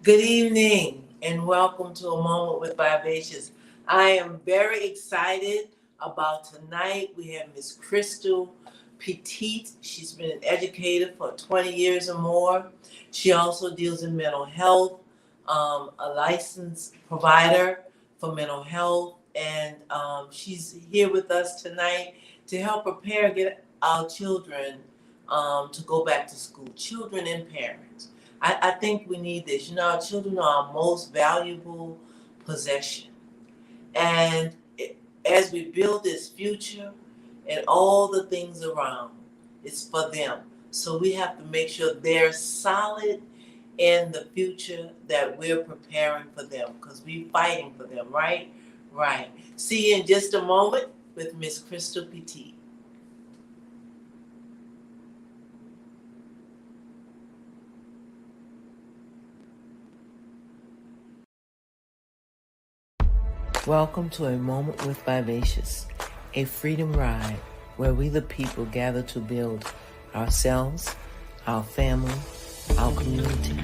Good evening and welcome to A Moment with Vivacious. I am very excited about tonight. We have Miss Crystal Petit. She's been an educator for 20 years or more. She also deals in mental health, a licensed provider for mental health, and she's here with us tonight to help get our children to go back to school, children and parents. I think we need this. You know, our children are our most valuable possession. And as we build this future and all the things around, it's for them. So we have to make sure they're solid in the future that we're preparing for them because we're fighting for them, right? Right. See you in just a moment with Miss Crystal Petit. Welcome to A Moment with Vivacious, a freedom ride where we the people gather to build ourselves, our family, our community,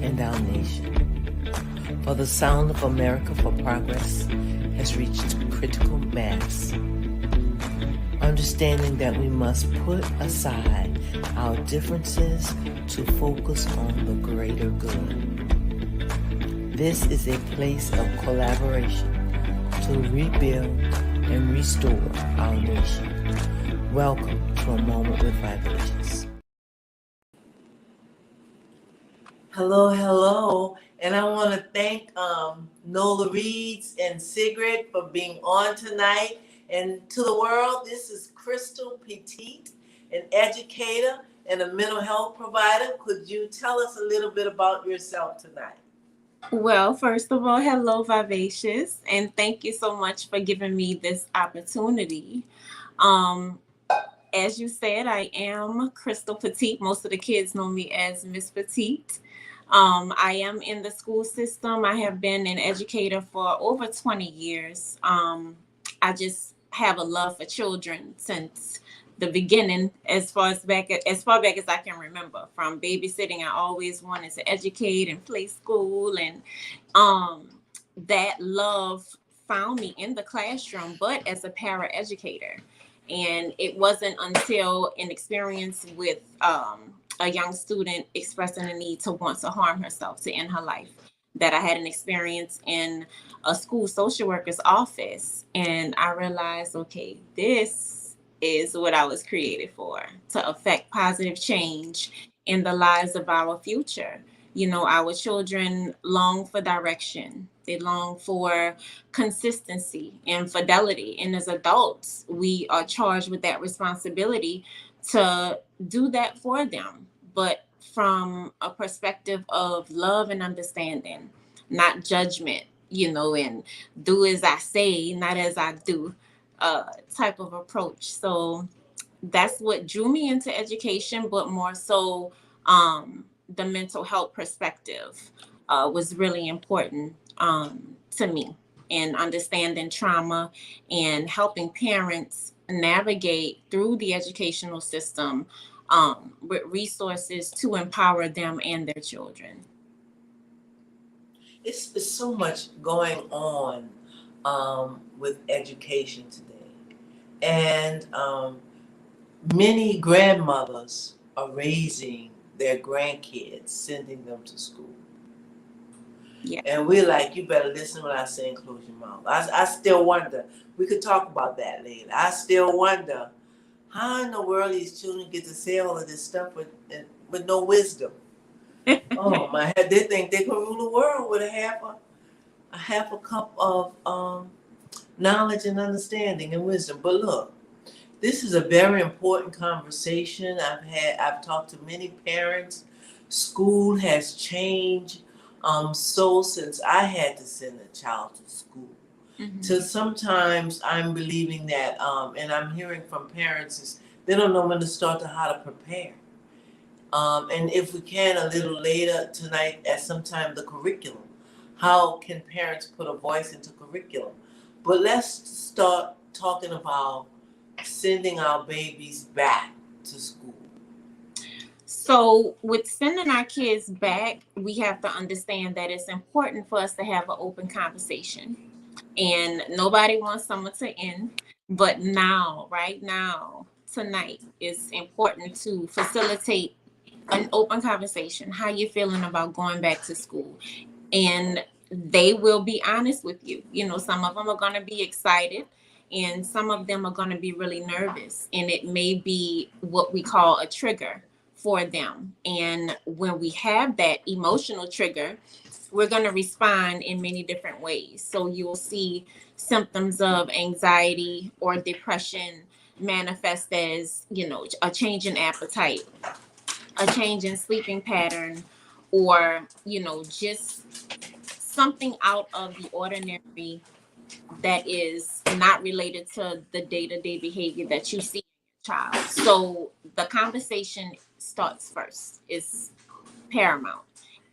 and our nation. For the sound of America for progress has reached critical mass. Understanding that we must put aside our differences to focus on the greater good. This is a place of collaboration to rebuild and restore our nation. Welcome to A Moment with Vivacious. Hello, and I want to thank Nola Reeds and Sigrid for being on tonight. And to the world, this is Crystal Petit, an educator and a mental health provider. Could you tell us a little bit about yourself tonight? Well, first of all, hello, Vivacious, and thank you so much for giving me this opportunity. Um, as you said, I am Crystal Petit. Most of the kids know me as Miss Petite. I am in the school system. I have been an educator for over 20 years. I just have a love for children since the beginning, as far back as I can remember. From babysitting, I always wanted to educate and play school, and um, that love found me in the classroom, but as a paraeducator. And it wasn't until an experience with a young student expressing a need to want to harm herself to end her life that I had an experience in a school social worker's office. And I realized, okay, this is what I was created for, to affect positive change in the lives of our future. You know, our children long for direction. They long for consistency and fidelity. And as adults, we are charged with that responsibility to do that for them, but from a perspective of love and understanding, not judgment, and do as I say, not as I do type of approach. So that's what drew me into education, but more so the mental health perspective was really important to me, in understanding trauma and helping parents navigate through the educational system with resources to empower them and their children. It's so much going on with education today. And many grandmothers are raising their grandkids, sending them to school. Yeah. And we're like, you better listen when I say and close your mouth. I still wonder. We could talk about that later. I still wonder how in the world these children get to say all of this stuff with no wisdom. Oh my head! They think they can rule the world with a half a cup of knowledge and understanding and wisdom. But look, this is a very important conversation. I've talked to many parents. School has changed so since I had to send a child to school. Mm-hmm. So sometimes I'm believing that, and I'm hearing from parents, is they don't know when to start to how to prepare. And if we can, a little later tonight, at some time, the curriculum. How can parents put a voice into curriculum? But let's start talking about sending our babies back to school. So with sending our kids back, we have to understand that it's important for us to have an open conversation. And nobody wants summer to end. But now, right now, tonight, it's important to facilitate an open conversation. How you feeling about going back to school? And they will be honest with you. You know, some of them are going to be excited and some of them are going to be really nervous. And it may be what we call a trigger for them. And when we have that emotional trigger, we're going to respond in many different ways. So you'll see symptoms of anxiety or depression manifest as, you know, a change in appetite, a change in sleeping pattern, or, you know, just something out of the ordinary that is not related to the day-to-day behavior that you see in your child. So the conversation starts first. It's paramount.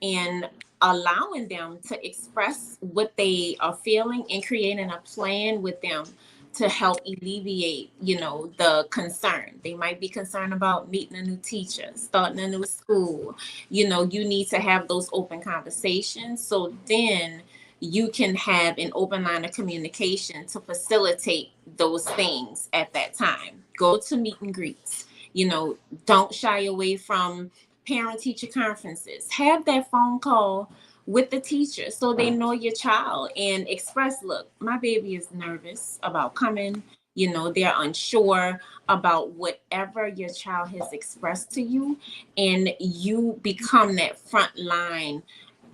And allowing them to express what they are feeling and creating a plan with them to help alleviate, you know, the concern. They might be concerned about meeting a new teacher, starting a new school. You know, you need to have those open conversations. So then you can have an open line of communication to facilitate those things at that time. Go to meet and greets. You know, don't shy away from parent teacher conferences. Have that phone call with the teacher so they know your child and express, look, my baby is nervous about coming. You know, they're unsure about whatever your child has expressed to you, and you become that front line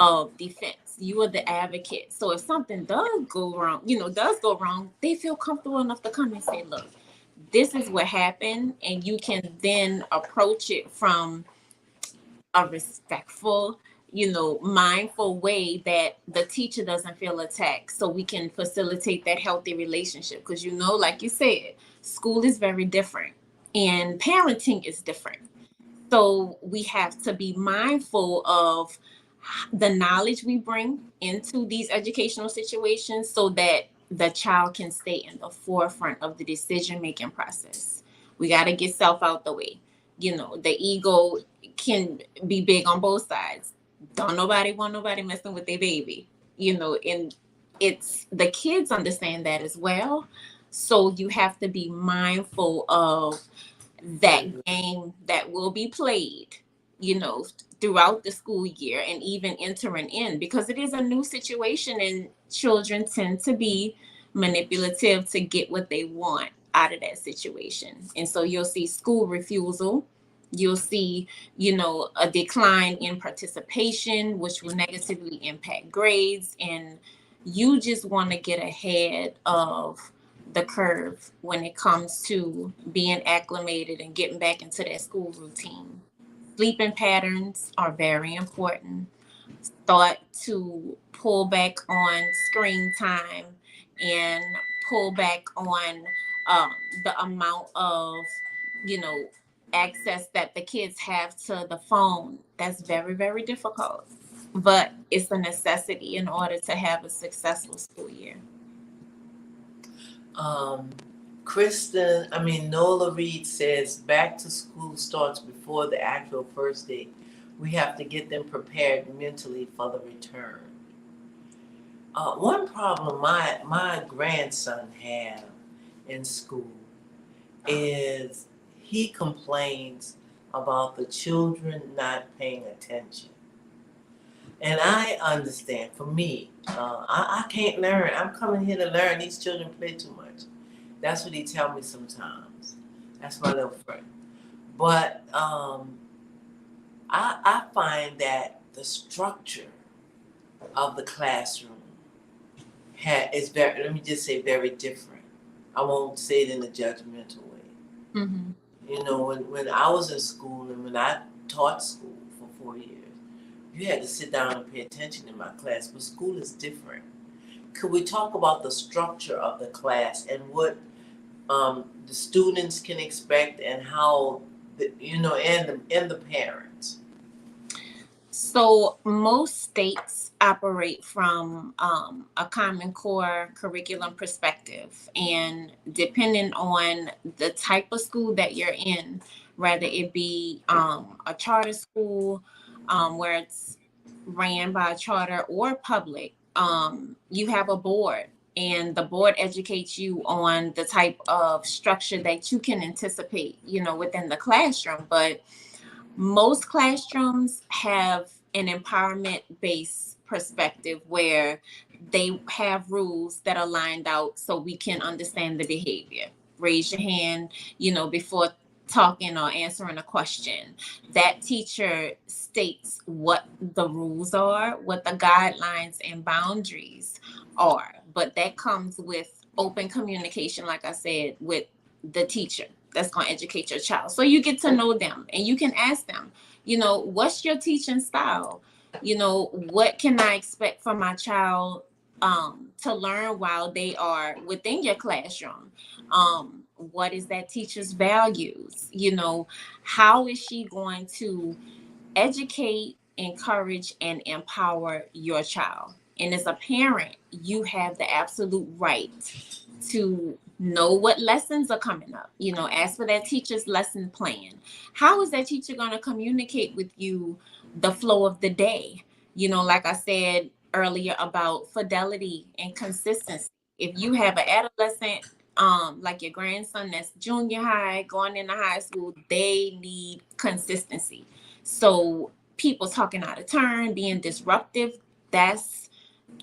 of defense. You are the advocate. So if something does go wrong, they feel comfortable enough to come and say, look, this is what happened, and you can then approach it from a respectful, you know, mindful way that the teacher doesn't feel attacked. So we can facilitate that healthy relationship. Because, you know, like you said, school is very different and parenting is different. So we have to be mindful of the knowledge we bring into these educational situations so that the child can stay in the forefront of the decision making process. We got to get self out the way. You know, the ego can be big on both sides. Don't nobody want nobody messing with their baby, you know, and it's the kids understand that as well. So you have to be mindful of that game that will be played, you know, throughout the school year and even entering in, because it is a new situation and children tend to be manipulative to get what they want out of that situation. And so you'll see school refusal. You'll see, you know, a decline in participation, which will negatively impact grades. And you just want to get ahead of the curve when it comes to being acclimated and getting back into that school routine. Sleeping patterns are very important. Start to pull back on screen time and pull back on um, the amount of, you know, access that the kids have to the phone. That's very, very difficult, but it's a necessity in order to have a successful school year. Um, Nola Reed says back to school starts before the actual first day. We have to get them prepared mentally for the return. One problem my grandson had in school is he complains about the children not paying attention. And I understand, for me, I can't learn. I'm coming here to learn. These children play too much. That's what he tell me sometimes. That's my little friend. But I find that the structure of the classroom is very, let me just say, very different. I won't say it in a judgmental way. Mm-hmm. You know, when I was in school and when I taught school for 4 years, you had to sit down and pay attention in my class, but school is different. Could we talk about the structure of the class and what the students can expect and how, and the parents? So most states operate from a Common Core curriculum perspective, and depending on the type of school that you're in, whether it be a charter school where it's ran by a charter or public. You have a board, and the board educates you on the type of structure that you can anticipate, within the classroom. But most classrooms have an empowerment based perspective where they have rules that are lined out so we can understand the behavior. Raise your hand, before talking or answering a question. That teacher states what the rules are, what the guidelines and boundaries are. But that comes with open communication, like I said, with the teacher that's going to educate your child. So you get to know them, and you can ask them, what's your teaching style? What can I expect from my child to learn while they are within your classroom? What is that teacher's values? How is she going to educate, encourage, and empower your child? And as a parent, you have the absolute right to know what lessons are coming up. Ask for that teacher's lesson plan. How is that teacher going to communicate with you the flow of the day? Like I said earlier about fidelity and consistency. If you have an adolescent, like your grandson that's junior high, going into high school, they need consistency. So people talking out of turn, being disruptive, that's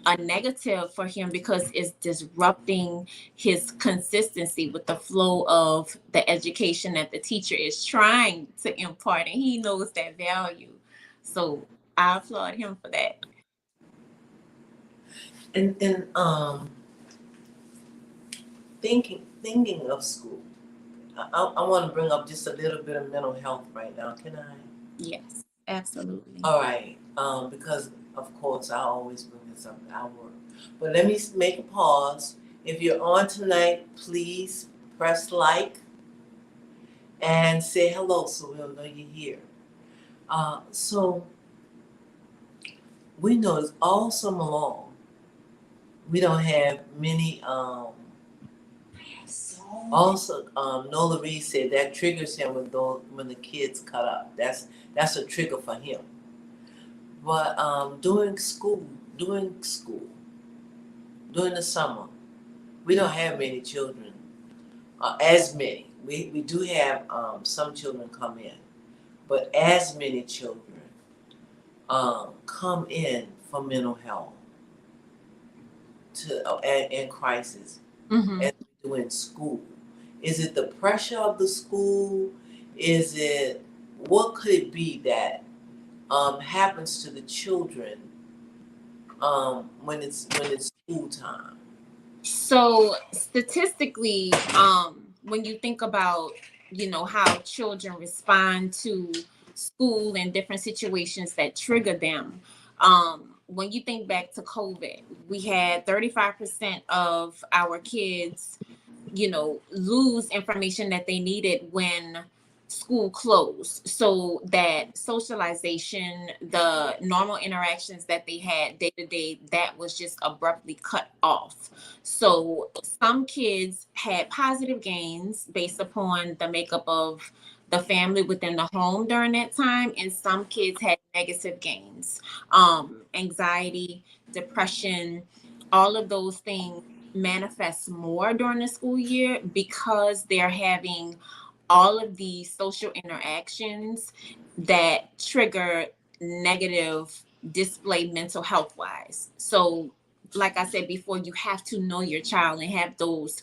a negative for him because it's disrupting his consistency with the flow of the education that the teacher is trying to impart, and he knows that value. So I applaud him for that. And thinking of school, I want to bring up just a little bit of mental health right now. Can I? Yes, absolutely. All right. Because of course I always bring this up at our work. But let me make a pause. If you're on tonight, please press like and say hello so we'll know you're here. So we know it's all summer long. We don't have many. Also, Nola Reed said that triggers him when the kids cut up. That's a trigger for him. But during the summer, we don't have many children. As many. We do have some children come in, but as many children come in for mental health and crisis as we do in school. Is it the pressure of the school? Is it what could it be that happens to the children when it's school time? So statistically, when you think about, how children respond to school and different situations that trigger them, when you think back to COVID, we had 35% of our kids, lose information that they needed when school closed. So that socialization, the normal interactions that they had day to day, that was just abruptly cut off. So some kids had positive gains based upon the makeup of the family within the home during that time, and some kids had negative gains. Anxiety, depression, all of those things manifest more during the school year because they're having all of these social interactions that trigger negative display mental health wise. So like I said before, you have to know your child and have those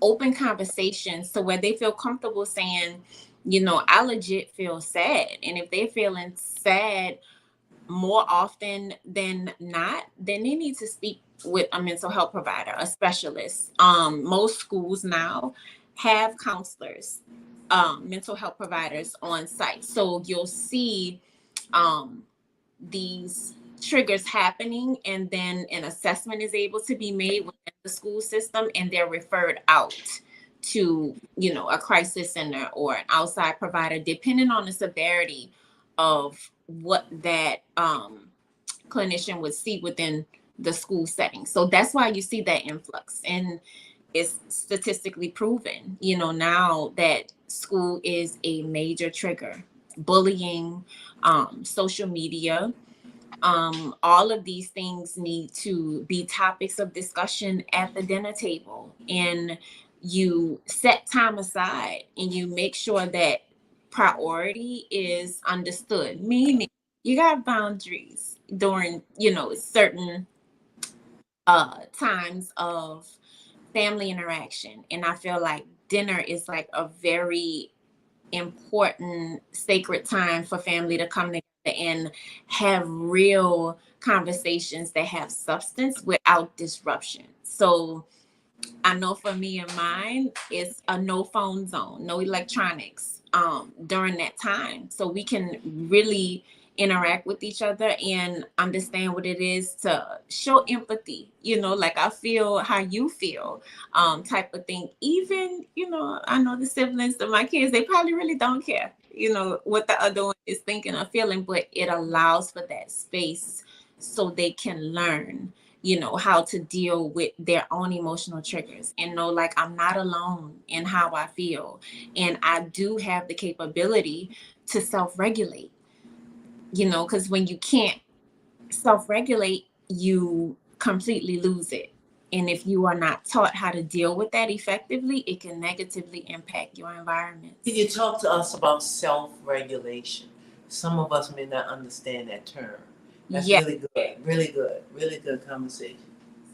open conversations so where they feel comfortable saying, I legit feel sad. And if they're feeling sad more often than not, then they need to speak with a mental health provider, a specialist. Most schools now have counselors, mental health providers on site. So you'll see these triggers happening, and then an assessment is able to be made within the school system, and they're referred out to, a crisis center or an outside provider, depending on the severity of what that clinician would see within the school setting. So that's why you see that influx. And it's statistically proven, now that school is a major trigger. Bullying, social media, all of these things need to be topics of discussion at the dinner table. And you set time aside and you make sure that priority is understood, meaning you got boundaries during, certain times of family interaction. And I feel like dinner is like a very important sacred time for family to come together and have real conversations that have substance without disruption. So I know for me and mine, it's a no phone zone, no electronics during that time. So we can really interact with each other and understand what it is to show empathy, like I feel how you feel, type of thing. Even, I know the siblings of my kids, they probably really don't care, what the other one is thinking or feeling, but it allows for that space so they can learn how to deal with their own emotional triggers and know, like, I'm not alone in how I feel. And I do have the capability to self-regulate, because when you can't self-regulate, you completely lose it. And if you are not taught how to deal with that effectively, it can negatively impact your environment. Can you talk to us about self-regulation? Some of us may not understand that term. That's really good conversation.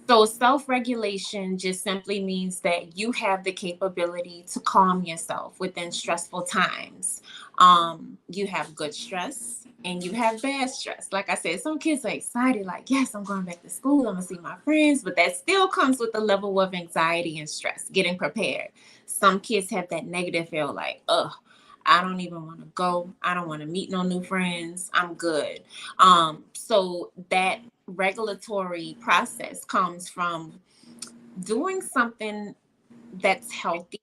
So self-regulation just simply means that you have the capability to calm yourself within stressful times. You have good stress and you have bad stress. Like I said, some kids are excited, like, yes, I'm going back to school, I'm gonna see my friends, but that still comes with a level of anxiety and stress, getting prepared. Some kids have that negative feel like, I don't even want to go. I don't want to meet no new friends. I'm good. So that regulatory process comes from doing something that's healthy,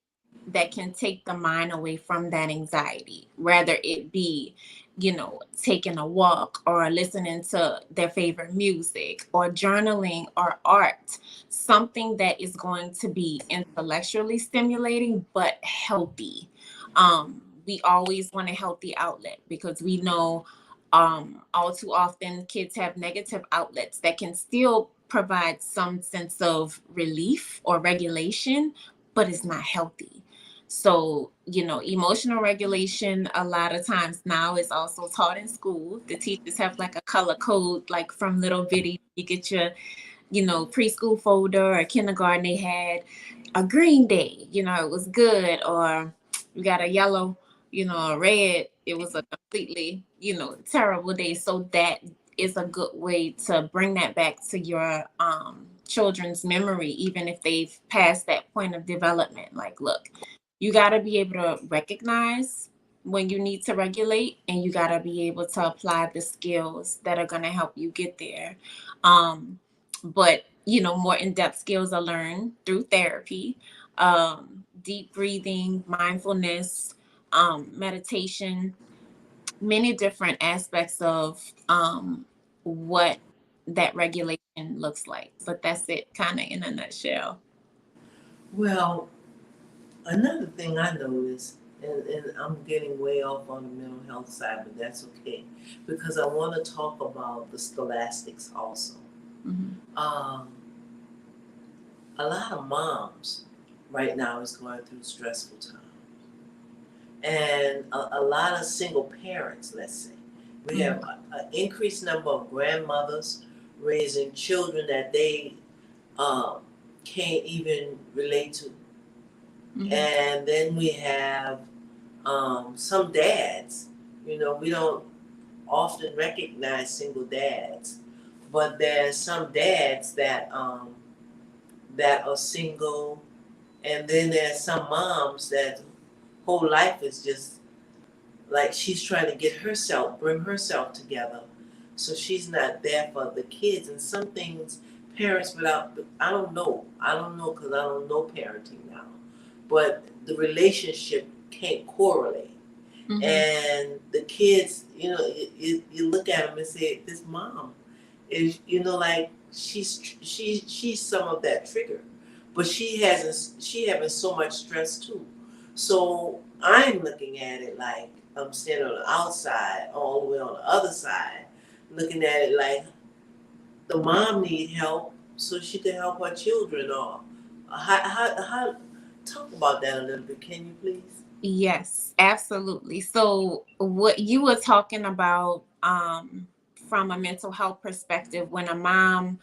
that can take the mind away from that anxiety, whether it be, taking a walk or listening to their favorite music or journaling or art, something that is going to be intellectually stimulating but healthy. We always want a healthy outlet because we know all too often kids have negative outlets that can still provide some sense of relief or regulation, but it's not healthy. So, emotional regulation a lot of times now is also taught in school. The teachers have like a color code, like from little bitty, you get your, preschool folder or kindergarten, they had a green day, it was good, or you got a yellow, a red, it was a completely, terrible day. So that is a good way to bring that back to your children's memory, even if they've passed that point of development. Like, look, you got to be able to recognize when you need to regulate, and you got to be able to apply the skills that are going to help you get there. But more in-depth skills are learned through therapy, deep breathing, mindfulness, meditation, many different aspects of what that regulation looks like. But that's it, kind of in a nutshell. Well, another thing I noticed, and I'm getting way off on the mental health side, but that's okay, because I want to talk about the scholastics also. Mm-hmm. A lot of moms right now is going through stressful times, and a lot of single parents, let's say. We have an increased number of grandmothers raising children that they can't even relate to. Mm-hmm. And then we have some dads. We don't often recognize single dads, but there's some dads that are single, and then there's some moms that whole life is just like she's trying to bring herself together, so she's not there for the kids. And some things parents without, I don't know because I don't know parenting now, but the relationship can't correlate. Mm-hmm. And the kids, you look at them and say, this mom is, like she's some of that trigger, but she having so much stress too. So I'm looking at it like I'm standing on the outside, all the way on the other side, looking at it like the mom need help so she can help her children. Or how talk about that a little bit, can you please? Yes, absolutely. So what you were talking about from a mental health perspective, when a mom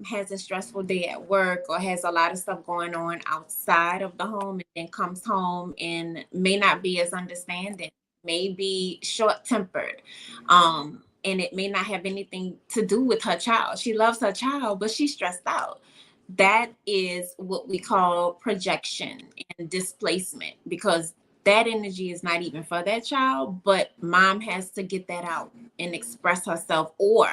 has a stressful day at work or has a lot of stuff going on outside of the home and then comes home and may not be as understanding, may be short-tempered, and it may not have anything to do with her child. She loves her child, but she's stressed out. That is what we call projection and displacement, because that energy is not even for that child, but mom has to get that out and express herself, or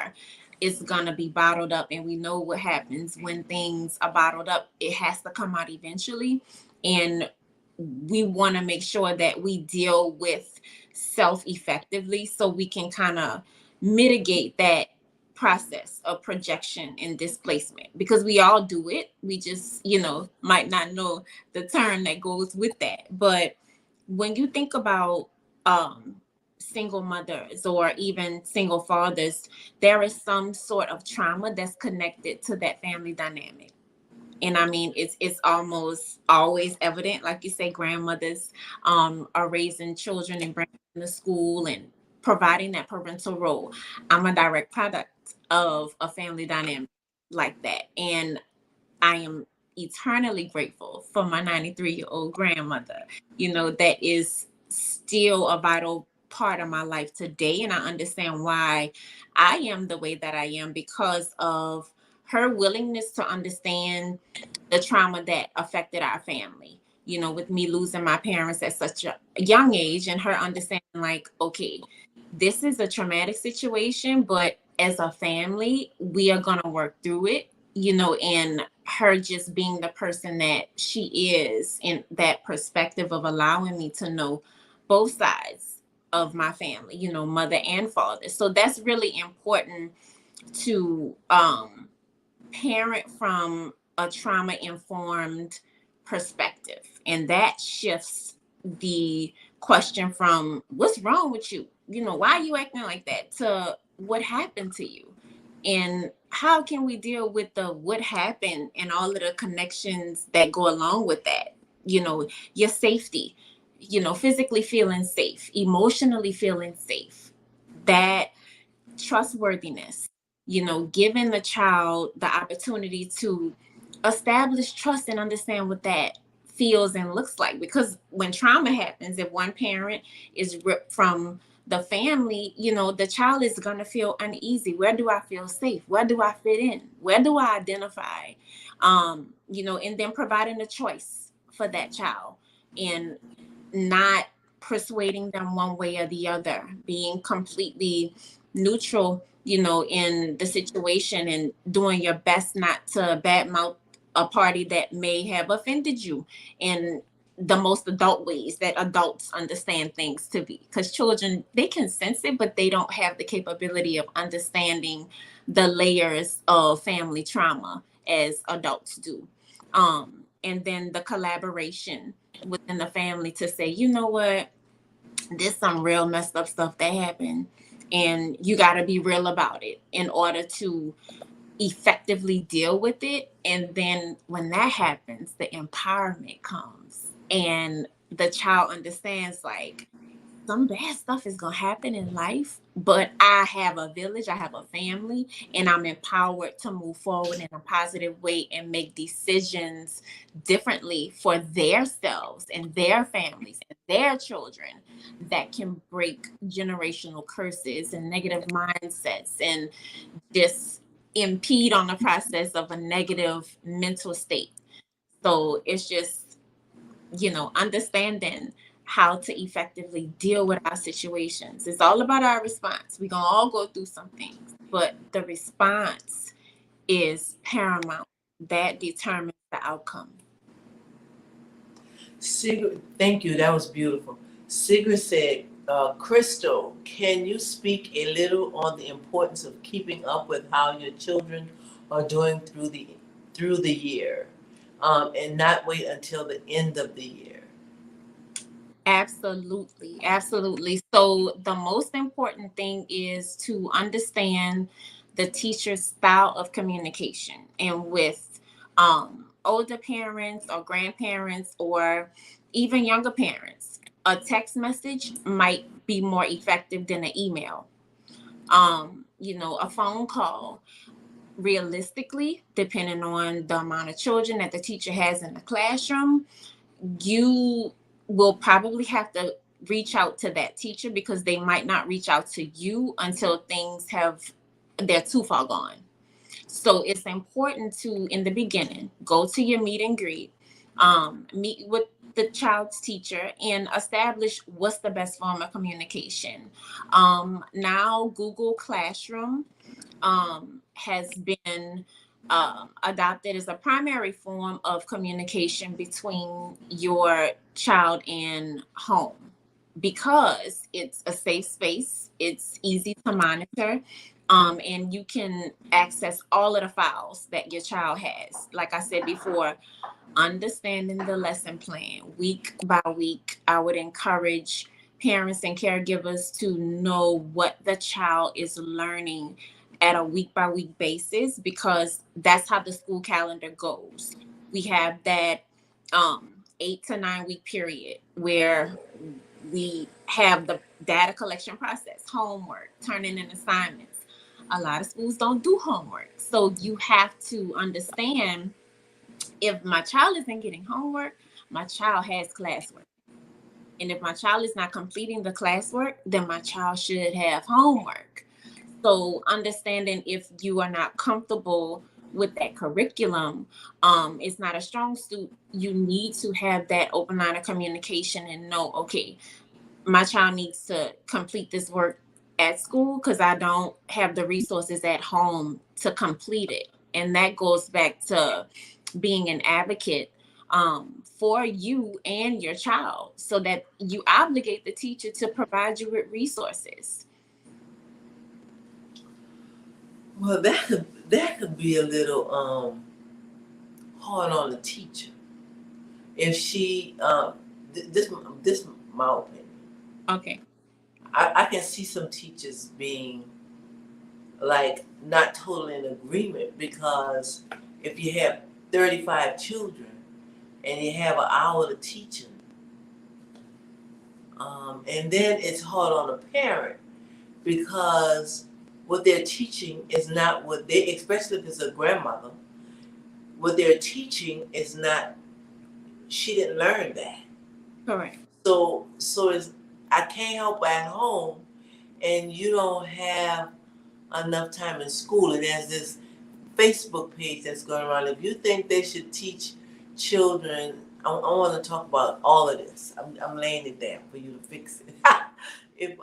it's going to be bottled up. And we know what happens when things are bottled up. It has to come out eventually. And we want to make sure that we deal with self effectively so we can kind of mitigate that process of projection and displacement, because we all do it. We just, might not know the term that goes with that. But when you think about single mothers or even single fathers, there is some sort of trauma that's connected to that family dynamic. And I mean, it's almost always evident. Like you say, grandmothers are raising children and bringing them to school and providing that parental role. I'm a direct product of a family dynamic like that. And I am eternally grateful for my 93-year-old grandmother. That is still a vital part of my life today. And I understand why I am the way that I am, because of her willingness to understand the trauma that affected our family. With me losing my parents at such a young age, and her understanding, like, okay, this is a traumatic situation, but as a family, we are going to work through it, and her just being the person that she is, in that perspective of allowing me to know both sides of my family, mother and father. So that's really important to parent from a trauma informed perspective. And that shifts the question from what's wrong with you? Why are you acting like that, to what happened to you? And how can we deal with the what happened and all of the connections that go along with that? Your safety, physically feeling safe, emotionally feeling safe, that trustworthiness, giving the child the opportunity to establish trust and understand what that feels and looks like. Because when trauma happens, if one parent is ripped from the family, the child is going to feel uneasy. Where do I feel safe? Where do I fit in? Where do I identify? And then providing a choice for that child, and not persuading them one way or the other, being completely neutral, in the situation, and doing your best not to badmouth a party that may have offended you in the most adult ways that adults understand things to be. Because children, they can sense it, but they don't have the capability of understanding the layers of family trauma as adults do. And then the collaboration within the family to say, you know what, there's some real messed up stuff that happened, and you got to be real about it in order to effectively deal with it. And then when that happens, the empowerment comes, and the child understands, like, some bad stuff is going to happen in life, but I have a village, I have a family, and I'm empowered to move forward in a positive way and make decisions differently for their selves and their families and their children, that can break generational curses and negative mindsets, and just impede on the process of a negative mental state. So it's just, understanding how to effectively deal with our situations. It's all about our response. We're going to all go through some things, but the response is paramount. That determines the outcome. Sigrid, thank you. That was beautiful. Sigrid said, Crystal, can you speak a little on the importance of keeping up with how your children are doing through the year? and not wait until the end of the year. Absolutely, absolutely. So the most important thing is to understand the teacher's style of communication. And with older parents or grandparents or even younger parents, a text message might be more effective than an email. A phone call, realistically, depending on the amount of children that the teacher has in the classroom, you will probably have to reach out to that teacher because they might not reach out to you until they're too far gone. So it's important to, in the beginning, go to your meet and greet, meet with the child's teacher and establish what's the best form of communication. Now Google Classroom has been adopted as a primary form of communication between your child and home because it's a safe space, it's easy to monitor, and you can access all of the files that your child has. Like I said before, understanding the lesson plan week by week. I would encourage parents and caregivers to know what the child is learning at a week by week basis because that's how the school calendar goes. We have that 8 to 9 week period where we have the data collection process, homework, turning in assignments. A lot of schools don't do homework. So you have to understand if my child isn't getting homework, my child has classwork. And if my child is not completing the classwork, then my child should have homework. So understanding if you are not comfortable with that curriculum, it's not a strong suit, you need to have that open line of communication and know, okay, my child needs to complete this work at school because I don't have the resources at home to complete it. And that goes back to being an advocate for you and your child so that you obligate the teacher to provide you with resources. Well, that could be a little hard on the teacher if she this my opinion. Okay. I can see some teachers being like not totally in agreement because if you have 35 children and you have an hour to teach them, and then it's hard on the parent because what they're teaching is not what they, especially if it's a grandmother, what they're teaching is not, she didn't learn that. Correct. So it's, I can't help at home and you don't have enough time in school. And there's this Facebook page that's going around. If you think they should teach children, I want to talk about all of this. I'm laying it down for you to fix it. if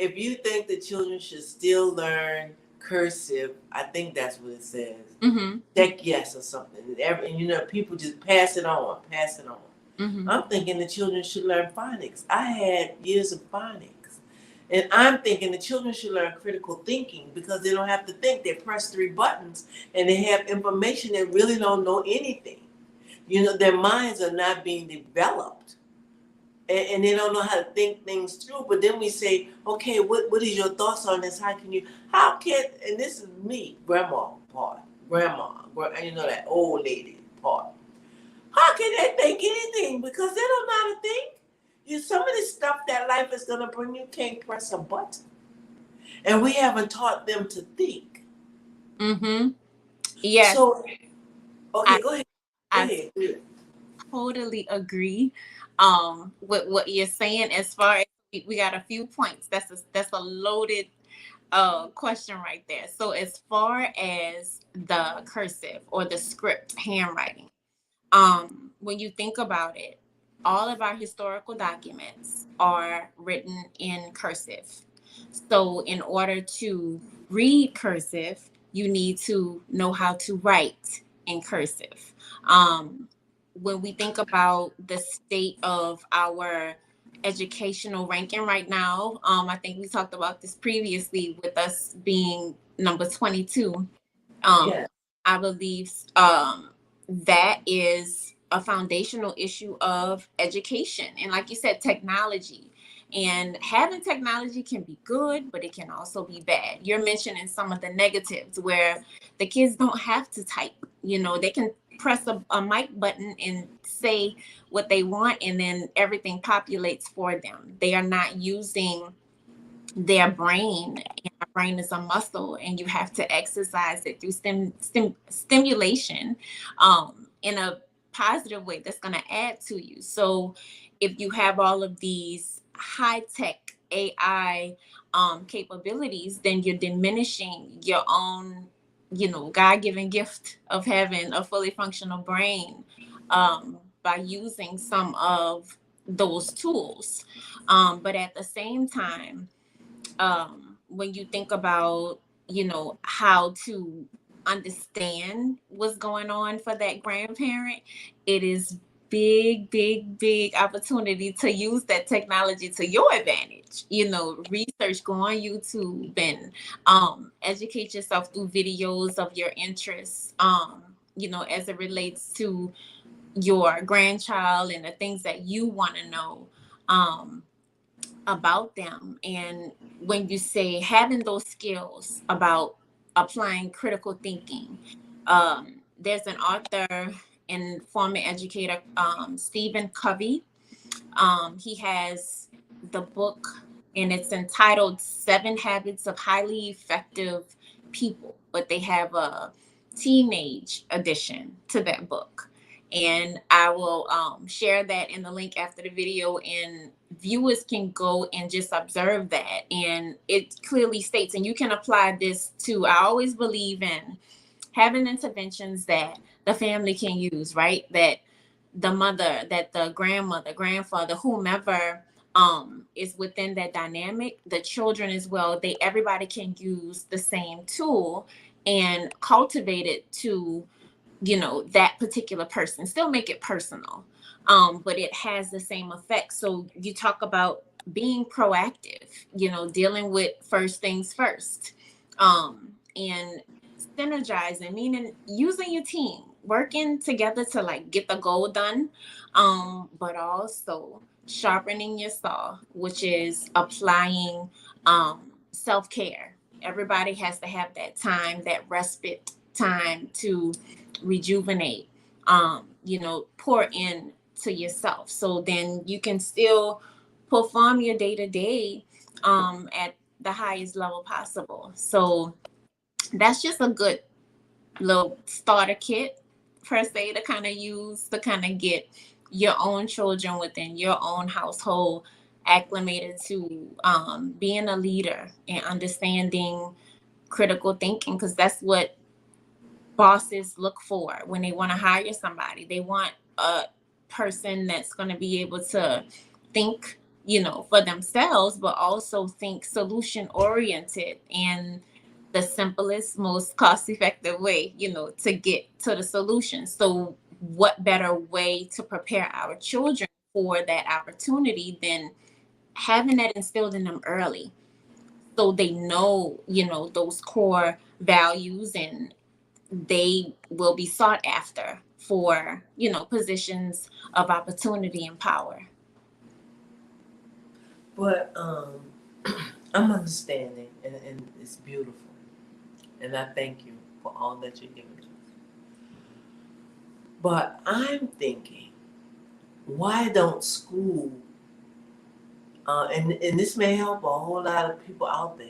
if you think the children should still learn cursive, I think that's what it says. Mm-hmm. Check yes or something. And people just pass it on, pass it on. Mm-hmm. I'm thinking the children should learn phonics. I had years of phonics. And I'm thinking the children should learn critical thinking because they don't have to think. They press 3 buttons and they have information that really don't know anything. Their minds are not being developed. And they don't know how to think things through. But then we say, okay, what is your thoughts on this? How can, and this is me, grandma part, that old lady part. How can they think anything? Because they don't know how to think. Some of the stuff that life is going to bring you can't press a button. And we haven't taught them to think. Mm-hmm. Yes. So, okay, go ahead. I totally agree with what you're saying. As far as we got a few points, that's a loaded question right there. So as far as the cursive or the script handwriting, when you think about it, all of our historical documents are written in cursive. So in order to read cursive, you need to know how to write in cursive. When we think about the state of our educational ranking right now, I think we talked about this previously with us being number 22. Yeah. I believe that is a foundational issue of education. And like you said, technology. And having technology can be good, but it can also be bad. You're mentioning some of the negatives where the kids don't have to type. They can press a mic button and say what they want, and then everything populates for them. They are not using their brain, and our brain is a muscle, and you have to exercise it through stimulation in a positive way that's going to add to you. So if you have all of these high-tech AI capabilities, then you're diminishing your own God-given gift of having a fully functional brain by using some of those tools. But at the same time, when you think about how to understand what's going on for that grandparent, it is big opportunity to use that technology to your advantage. Research, go on YouTube and educate yourself through videos of your interests, as it relates to your grandchild and the things that you want to know about them. And when you say having those skills about applying critical thinking, there's an author and former educator, Stephen Covey. He has the book, and it's entitled 7 Habits of Highly Effective People, but they have a teenage edition to that book. And I will share that in the link after the video, and viewers can go and just observe that. And it clearly states, and you can apply this to, I always believe in having interventions that the family can use, right? That the mother, that the grandmother, grandfather, whomever is within that dynamic, the children as well, everybody can use the same tool and cultivate it to that particular person, still make it personal, but it has the same effect. So you talk about being proactive, dealing with first things first, and synergizing, meaning using your team, working together to get the goal done, but also sharpening your saw, which is applying self-care. Everybody has to have that time, that respite time to rejuvenate, pour in to yourself, so then you can still perform your day-to-day at the highest level possible. So that's just a good little starter kit per se to kind of use to kind of get your own children within your own household acclimated to being a leader and understanding critical thinking, because that's what bosses look for when they want to hire somebody. They want a person that's going to be able to think, for themselves, but also think solution oriented and the simplest, most cost effective way, to get to the solution. So what better way to prepare our children for that opportunity than having that instilled in them early, so they know, those core values, and they will be sought after for, positions of opportunity and power. But I'm understanding, and it's beautiful. And I thank you for all that you're giving to us. But I'm thinking, why don't school, and this may help a whole lot of people out there,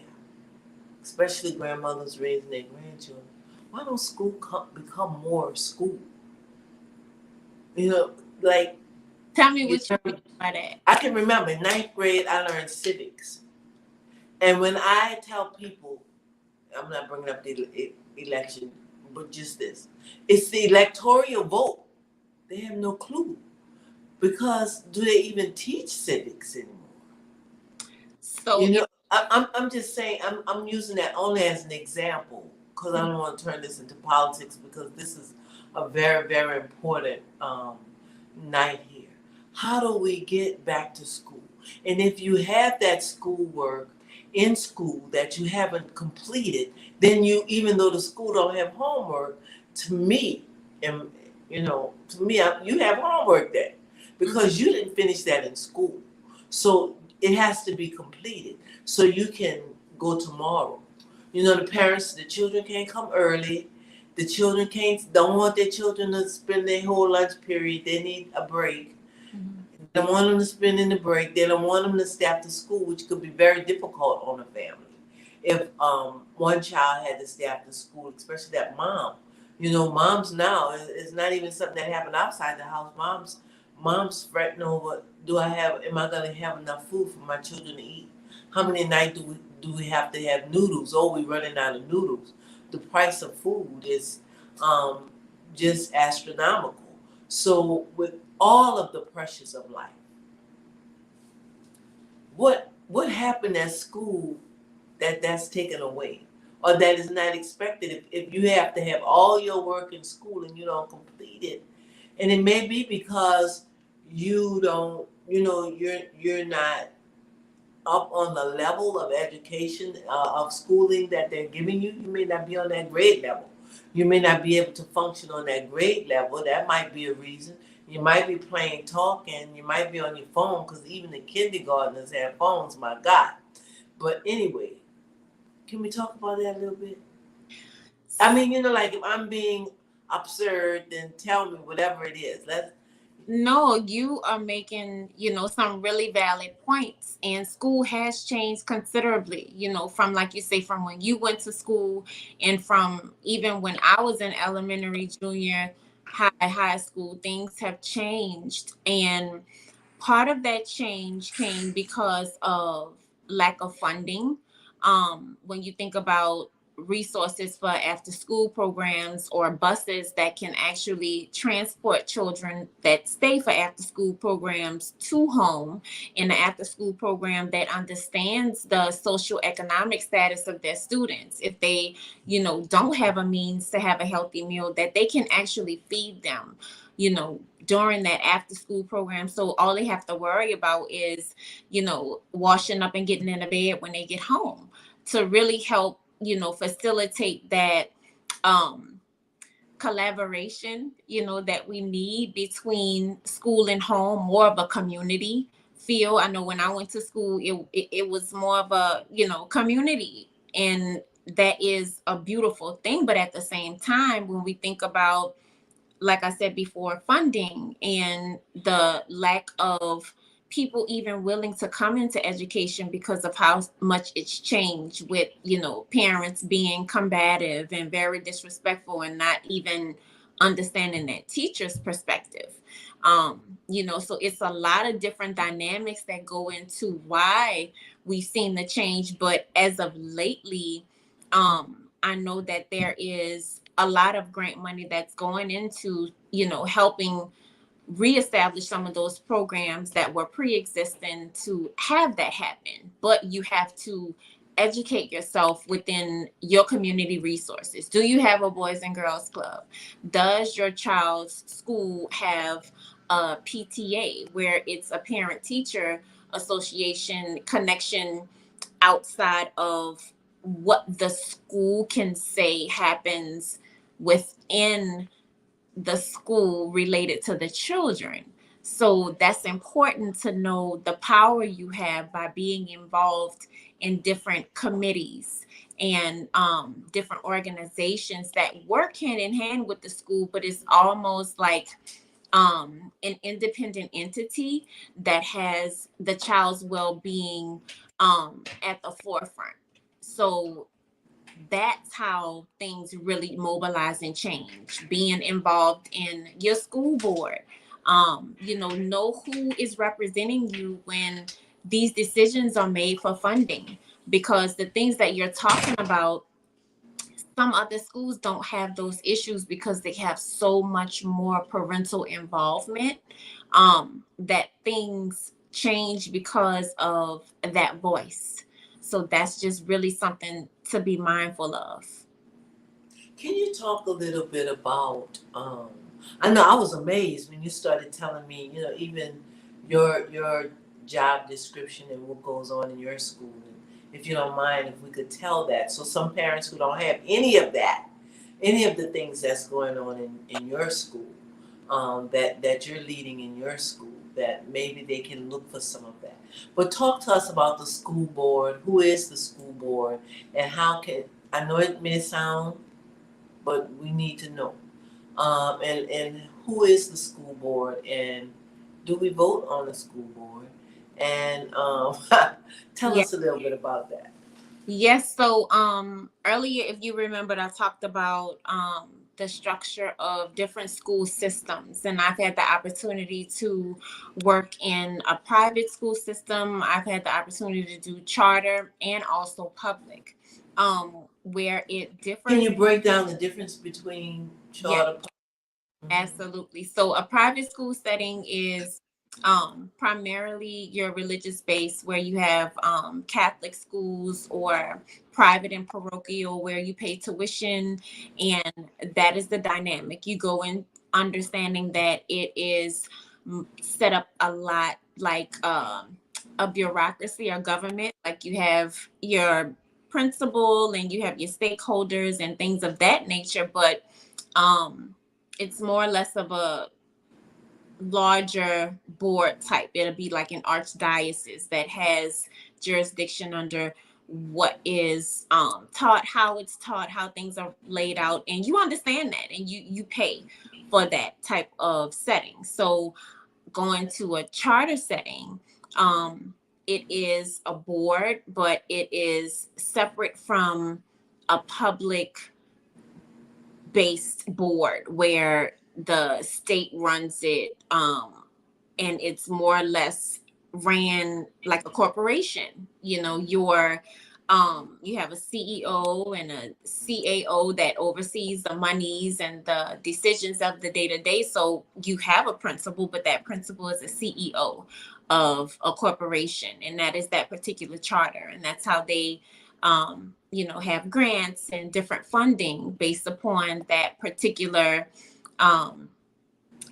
especially grandmothers raising their grandchildren, why don't school become more school? Like, Tell me what you mean by that. I can remember in 9th grade, I learned civics. And when I tell people, I'm not bringing up the election, but just this, it's the electoral vote. They have no clue. Because do they even teach civics anymore? So I'm just saying, I'm using that only as an example, because I don't want to turn this into politics, because this is a very, very important night here. How do we get back to school? And if you have that schoolwork in school that you haven't completed, then even though the school don't have homework, to me, and To me, you have homework there because you didn't finish that in school. So it has to be completed so you can go tomorrow. The children can't come early. The children don't want their children to spend their whole lunch period. They need a break. They don't want them to spend in the break. They don't want them to stay after school, which could be very difficult on a family. If one child had to stay after school, especially that mom. Moms now, it's not even something that happened outside the house. Moms fretting over, am I gonna have enough food for my children to eat? How many nights do we have to have noodles? Oh, we're running out of noodles. The price of food is just astronomical. So with all of the pressures of life, what happened at school that's taken away or that is not expected if you have to have all your work in school and you don't complete it? And it may be because you don't, you're not up on the level of education, of schooling that they're giving you. You may not be on that grade level. You may not be able to function on that grade level. That might be a reason. You might be playing talking. You might be on your phone because even the kindergartners have phones, my God. But anyway, can we talk about that a little bit? I mean, like if I'm being absurd, then tell me whatever it is. No, you are making, some really valid points. And school has changed considerably, from, like you say, from when you went to school and from even when I was in elementary, junior high school, things have changed. And part of that change came because of lack of funding. When you think about resources for after school programs or buses that can actually transport children that stay for after school programs to home, in the after school program that understands the social economic status of their students, if they don't have a means to have a healthy meal, that they can actually feed them during that after school program. So all they have to worry about is, washing up and getting in the bed when they get home, to really help, facilitate that collaboration, that we need between school and home, more of a community feel. I know when I went to school, it was more of a, community, and that is a beautiful thing. But at the same time, when we think about, like I said before, funding and the lack of people even willing to come into education because of how much it's changed, with, parents being combative and very disrespectful and not even understanding that teacher's perspective. So it's a lot of different dynamics that go into why we've seen the change. But as of lately, I know that there is a lot of grant money that's going into, helping reestablish some of those programs that were pre-existing to have that happen. But you have to educate yourself within your community resources. Do you have a Boys and Girls Club? Does your child's school have a PTA, where it's a parent teacher association connection outside of what the school can say happens within the school related to the children? So that's important to know the power you have by being involved in different committees and different organizations that work hand in hand with the school, but it's almost like an independent entity that has the child's well-being at the forefront. So that's how things really mobilize and change. Being involved in your school board, know who is representing you when these decisions are made for funding, because the things that you're talking about, some other schools don't have those issues because they have so much more parental involvement, that things change because of that voice. So that's just really something to be mindful of. Can you talk a little bit about? I know I was amazed when you started telling me, even your job description and what goes on in your school. And if you don't mind, if we could tell that, so some parents who don't have any of that, any of the things that's going on in your school, that you're leading in your school, that maybe they can look for some of that. But talk to us about the school board. Who is the school board, and how can, I know it may sound, but we need to know. And who is the school board, and do we vote on the school board? And tell Yeah. us a little bit about that. Yes. So earlier, if you remembered, I talked about the structure of different school systems, and I've had the opportunity to work in a private school system. I've had the opportunity to do charter and also public, where it Can differs. you break down the difference between Yes, charter? absolutely. So a private school setting is primarily your religious base, where you have Catholic schools or private and parochial, where you pay tuition, and that is the dynamic. You go in understanding that it is set up a lot like a bureaucracy or government. Like you have your principal and you have your stakeholders and things of that nature, but it's more or less of a larger board type. It'll be like an archdiocese that has jurisdiction under what is taught, how it's taught, how things are laid out, and you understand that, and you pay for that type of setting. So going to a charter setting, it is a board, but it is separate from a public based board where the state runs it, and it's more or less ran like a corporation. You have a CEO and a CAO that oversees the monies and the decisions of the day to day. So you have a principal, but that principal is a CEO of a corporation, and that is that particular charter, and that's how they have grants and different funding based upon that particular um,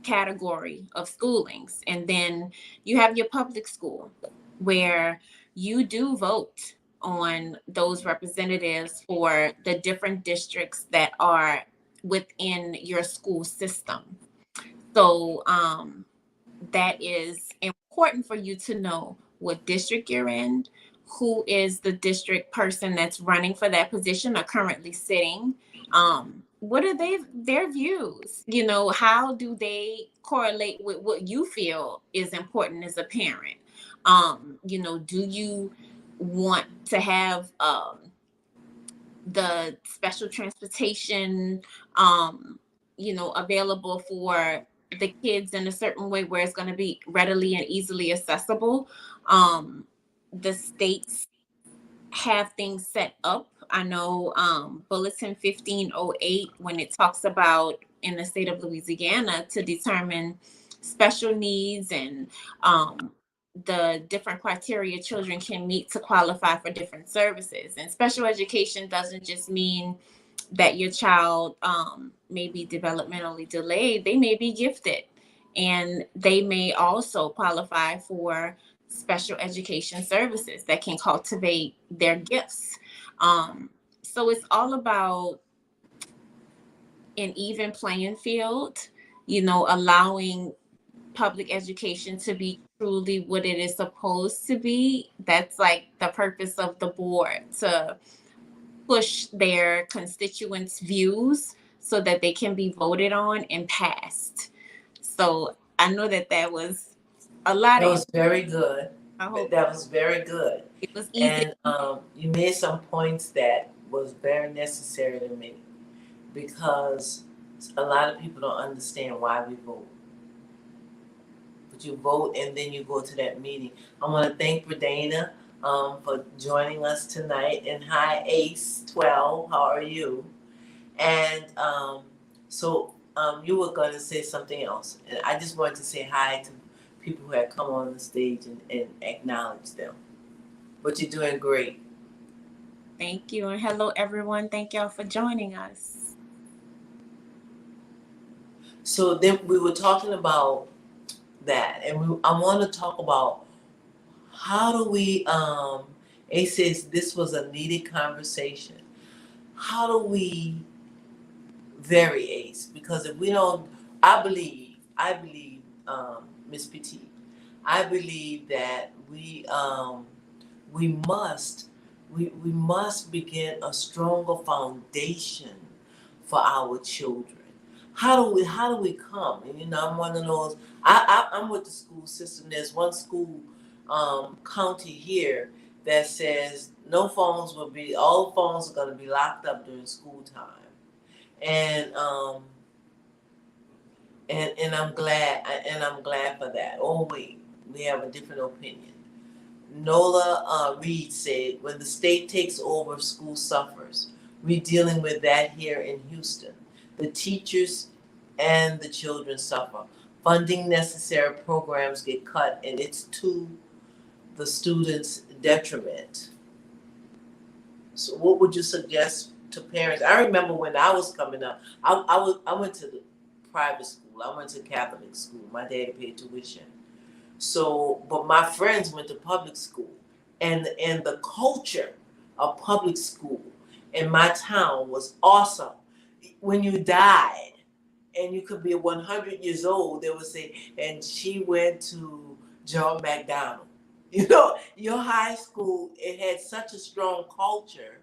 category of schoolings. And then you have your public school, where you do vote on those representatives for the different districts that are within your school system. So that is important for you to know what district you're in, who is the district person that's running for that position or currently sitting. What are their views? How do they correlate with what you feel is important as a parent? Do you want to have the special transportation available for the kids in a certain way where it's going to be readily and easily accessible? The states have things set up. I know Bulletin 1508, when it talks about in the state of Louisiana to determine special needs and the different criteria children can meet to qualify for different services. And special education doesn't just mean that your child may be developmentally delayed. They may be gifted, and they may also qualify for special education services that can cultivate their gifts. So it's all about an even playing field, allowing public education to be truly what it is supposed to be. That's like the purpose of the board, to push their constituents' views so that they can be voted on and passed. So I know that was a lot That of. was very good. I hope That was very good. it was easy. And you made some points that was very necessary to me, because a lot of people don't understand why we vote. But you vote and then you go to that meeting. I want to thank Bradana for joining us tonight. And hi, Ace 12, how are you? And you were going to say something else. And I just wanted to say hi to people who had come on the stage and acknowledge them. But you're doing great. Thank you. And hello, everyone. Thank y'all for joining us. So then we were talking about that. And I want to talk about how do we, Ace says this was a needed conversation. How do we vary, Ace? Because if we don't, I believe I believe, Miss Petit, I believe that we must we must begin a stronger foundation for our children. How do we come? And I'm one of those. I'm with the school system. There's one school county here that says no phones will be. All phones are going to be locked up during school time, and I'm glad for that. Oh wait, we have a different opinion. Nola Reed said, when the state takes over, school suffers. We're dealing with that here in Houston. The teachers and the children suffer. Funding necessary programs get cut, and it's to the students' detriment. So, what would you suggest to parents? I remember when I was coming up, I went to the private school. I went to Catholic school. My daddy paid tuition. So, but my friends went to public school, and the culture of public school in my town was awesome. When you died, and you could be 100 years old, they would say, and she went to John McDonald. Your high school, it had such a strong culture.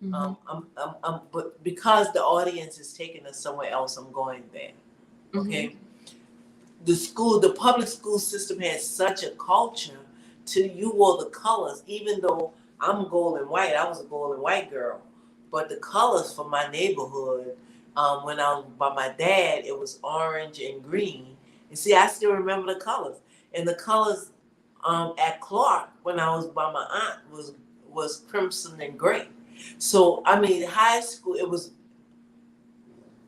But because the audience is taking us somewhere else, I'm going there. Okay. The public school system has such a culture to you wore the colors, even though I'm gold and white. I was a gold and white girl. But the colors for my neighborhood, when I was by my dad, it was orange and green. And see, I still remember the colors. And the colors at Clark when I was by my aunt was crimson and gray. So I mean, high school it was.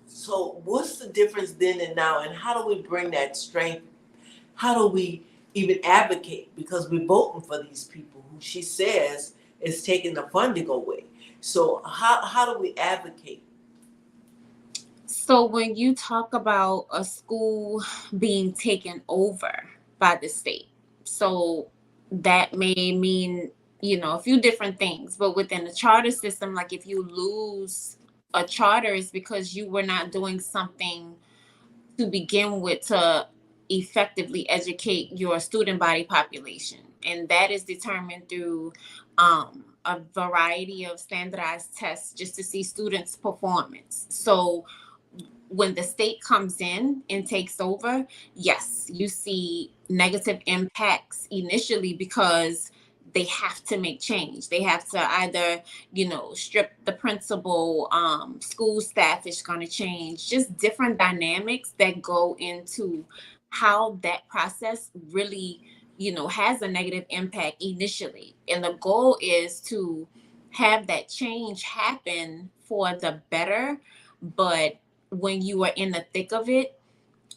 So what's the difference then and now, and how do we bring that strength? How do we even advocate? Because we're voting for these people who she says is taking the funding away. So how do we advocate? So when you talk about a school being taken over by the state, so that may mean, a few different things. But within the charter system, like if you lose a charter, it's because you were not doing something to begin with to effectively educate your student body population. And that is determined through a variety of standardized tests just to see students' performance. So when the state comes in and takes over, yes, you see negative impacts initially because they have to make change. They have to either, strip the principal, school staff is going to change, just different dynamics that go into how that process really, has a negative impact initially. And the goal is to have that change happen for the better, but when you are in the thick of it,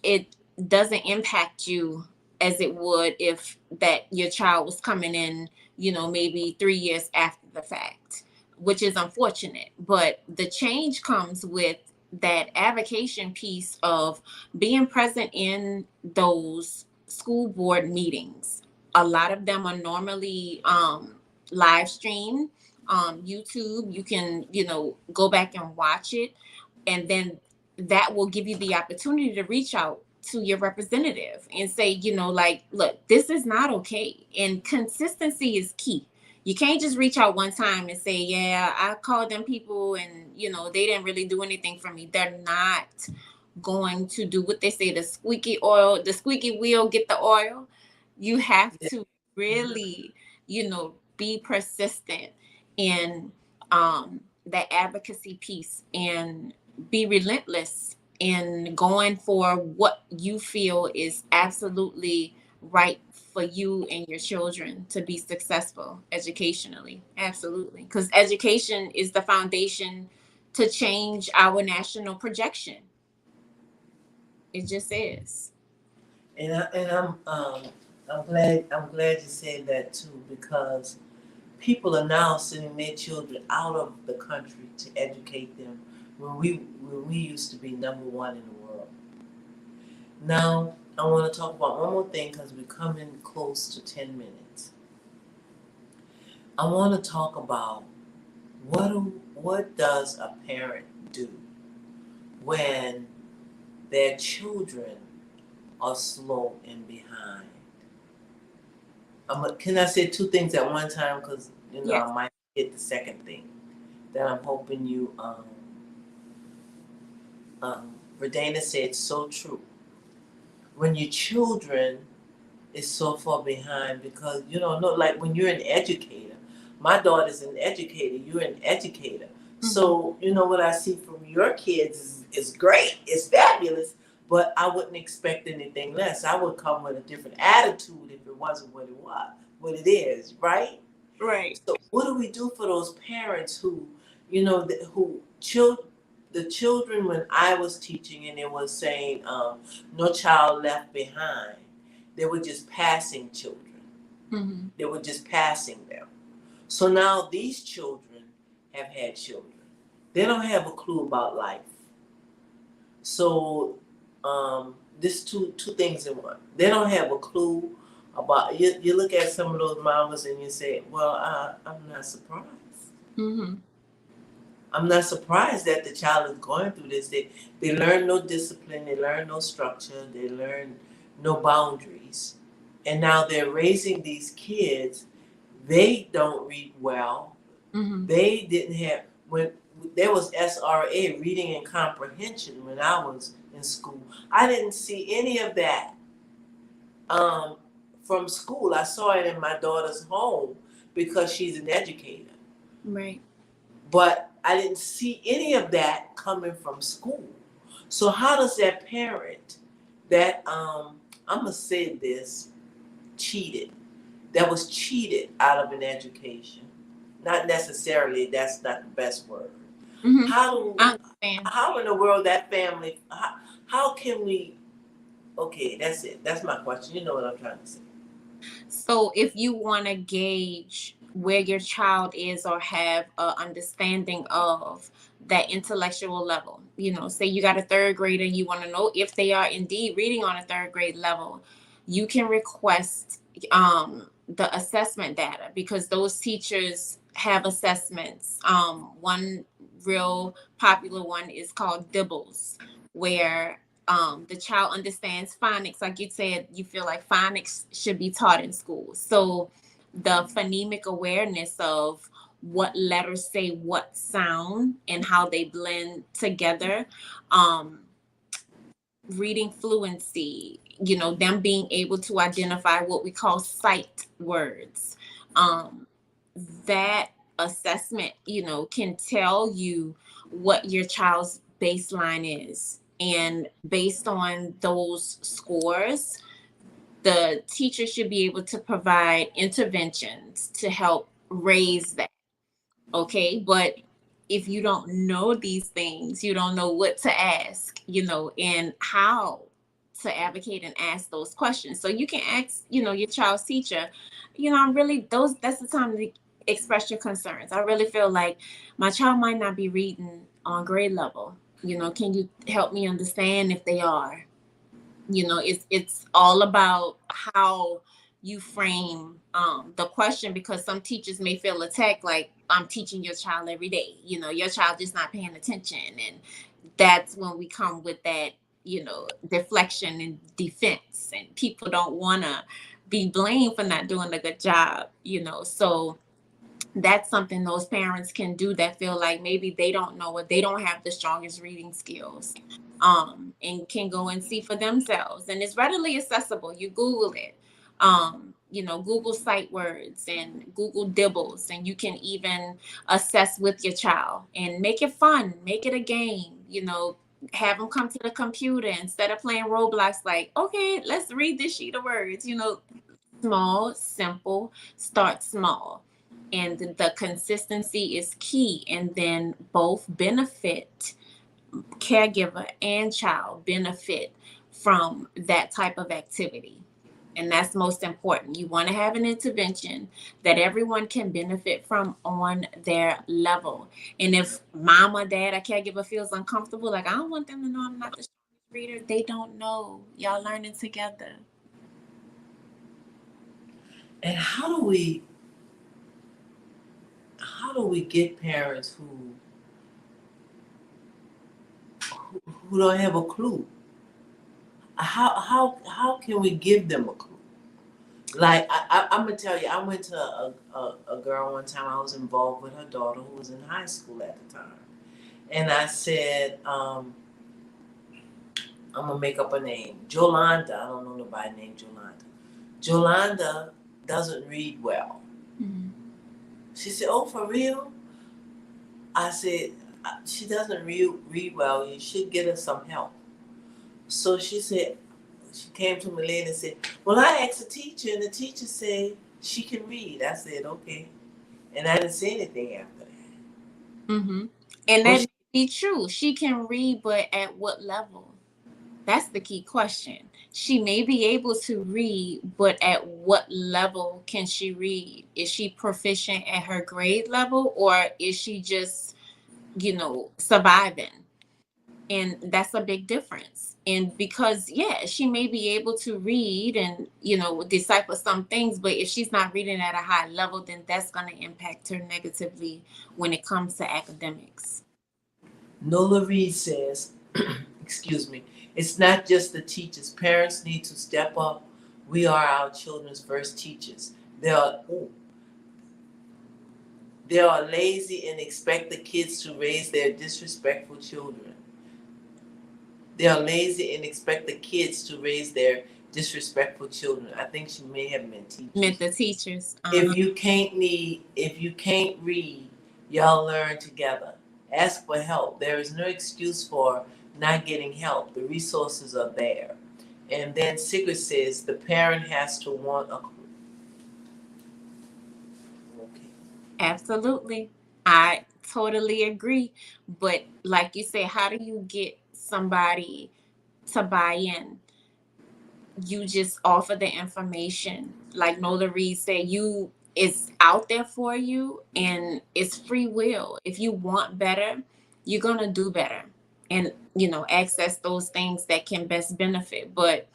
it doesn't impact you as it would if that your child was coming in, maybe 3 years after the fact, which is unfortunate. But the change comes with that avocation piece of being present in those school board meetings. A lot of them are normally live streamed. YouTube, you can, go back and watch it, and then that will give you the opportunity to reach out to your representative and say, like, look, this is not okay. And consistency is key. You can't just reach out one time and say, yeah, I called them people and, they didn't really do anything for me. They're not going to do what they say, the squeaky wheel get the oil. You have to really, be persistent in that advocacy piece and be relentless in going for what you feel is absolutely right for you and your children to be successful educationally. Absolutely. Because education is the foundation to change our national projection. It just is. I'm glad you said that too, because people are now sending their children out of the country to educate them when we used to be number one in the world. Now I want to talk about one more thing because we're coming close to 10 minutes. I want to talk about what does a parent do when their children are slow and behind? Can I say two things at one time? Because Yes. I might get the second thing that I'm hoping you. Verdana said so true. When your children is so far behind, because no, like when you're an educator, my daughter's an educator. You're an educator. Mm-hmm. So what I see from your kids is great. It's fabulous. But I wouldn't expect anything less. I would come with a different attitude if it wasn't what it is, right? Right. So what do we do for those parents who, the children when I was teaching and it was saying no child left behind, they were just passing children. Mm-hmm. They were just passing them. So now these children have had children. They don't have a clue about life. So this two things in one. They don't have a clue about you look at some of those mamas and you say, well, I'm not surprised. Mm-hmm. I'm not surprised that the child is going through this. They learn no discipline, they learn no structure, they learn no boundaries. And now they're raising these kids. They don't read well. Mm-hmm. They didn't have when there was SRA, reading and comprehension, when I was in school. I didn't see any of that from school. I saw it in my daughter's home because she's an educator. Right. But I didn't see any of that coming from school. So how does that parent that I'm gonna say this that was cheated out of an education? Not necessarily. That's not the best word. Mm-hmm. How in the world that family? How can we? Okay, that's it. That's my question. You know what I'm trying to say. So if you want to gauge where your child is or have an understanding of that intellectual level, say you got a third grader, you want to know if they are indeed reading on a third grade level, you can request the assessment data, because those teachers have assessments. One real popular one is called DIBELS, where the child understands phonics. Like you said, you feel like phonics should be taught in school. So the phonemic awareness of what letters say what sound and how they blend together, reading fluency, them being able to identify what we call sight words. That assessment, can tell you what your child's baseline is. And based on those scores, the teacher should be able to provide interventions to help raise that. Okay. But if you don't know these things, you don't know what to ask, and how to advocate and ask those questions. So you can ask, your child's teacher, I'm really that's the time to express your concerns. I really feel like my child might not be reading on grade level. Can you help me understand if they are? It's all about how you frame the question, because some teachers may feel attacked, like, I'm teaching your child every day, your child just not paying attention. And that's when we come with that, deflection and defense, and people don't want to be blamed for not doing a good job, so that's something those parents can do that feel like maybe they don't know what they don't have the strongest reading skills, and can go and see for themselves. And it's readily accessible. You Google it, Google sight words and Google dibbles, and you can even assess with your child and make it fun, make it a game, have them come to the computer instead of playing Roblox, like, okay, let's read this sheet of words, small, simple, start small. And the consistency is key. And then both benefit, caregiver and child benefit from that type of activity. And that's most important. You want to have an intervention that everyone can benefit from on their level. And if mom or dad or caregiver feels uncomfortable, like, I don't want them to know I'm not the strongest reader, they don't know. Y'all learning together. And how do we get parents who don't have a clue? how can we give them a clue? Like I'm gonna tell you, I went to a girl one time. I was involved with her daughter who was in high school at the time, and I said, I'm gonna make up a name, Jolanda. I don't know nobody named Jolanda. Jolanda doesn't read well. Mm-hmm. She said, "Oh, for real?" I said, "She doesn't read well. You should get her some help." So she said, she came to me later and said, "Well, I asked the teacher, and the teacher said she can read." I said, "Okay," and I didn't say anything after that. Mm-hmm. And Well, that may be true. She can read, but at what level? That's the key question. She may be able to read, but at what level can she read? Is she proficient at her grade level, or is she just, surviving? And that's a big difference. And because, yeah, she may be able to read and, decipher some things, but if she's not reading at a high level, then that's going to impact her negatively when it comes to academics. Nola Reed says, excuse me, it's not just the teachers. Parents need to step up. We are our children's first teachers. They are lazy and expect the kids to raise their disrespectful children. They are lazy and expect the kids to raise their disrespectful children. I think she may have meant teachers. Meant the teachers. If you can't read, y'all learn together. Ask for help. There is no excuse for not getting help. The resources are there. And then Sigrid says the parent has to want a. Okay. Absolutely. I totally agree. But like you said, how do you get somebody to buy in? You just offer the information. Like Nola Reed said, it's out there for you and it's free will. If you want better, you're gonna do better and access those things that can best benefit. But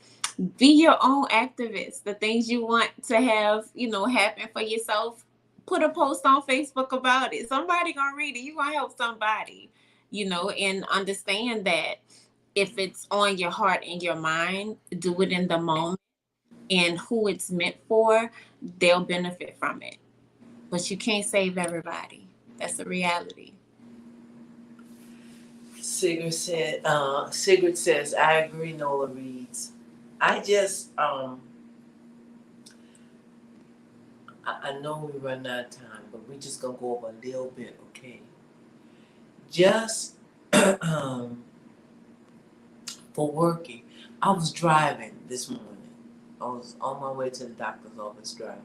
be your own activist. The things you want to have, happen for yourself, put a post on Facebook about it. Somebody gonna read it. You gonna help somebody, and understand that if it's on your heart and your mind, do it in the moment, and who it's meant for, they'll benefit from it. But you can't save everybody. That's the reality. Sigrid says, I agree, Nola reads. I just, I know we run out of time, but we're just going to go over a little bit, okay? Just for working. I was driving this morning. I was on my way to the doctor's office driving.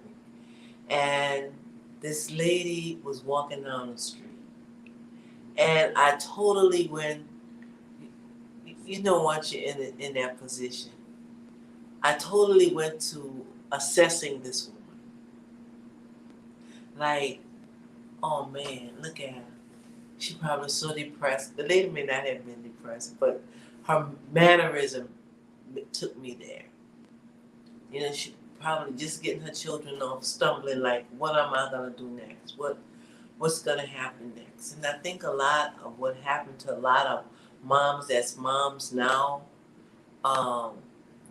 And this lady was walking down the street. And I totally went, once you're in that position, I totally went to assessing this woman. Like, oh man, look at her. She probably was so depressed. The lady may not have been depressed, but her mannerism took me there. She probably just getting her children off, stumbling like, what am I gonna do next? What's gonna happen next? And I think a lot of what happened to a lot of moms that's moms now,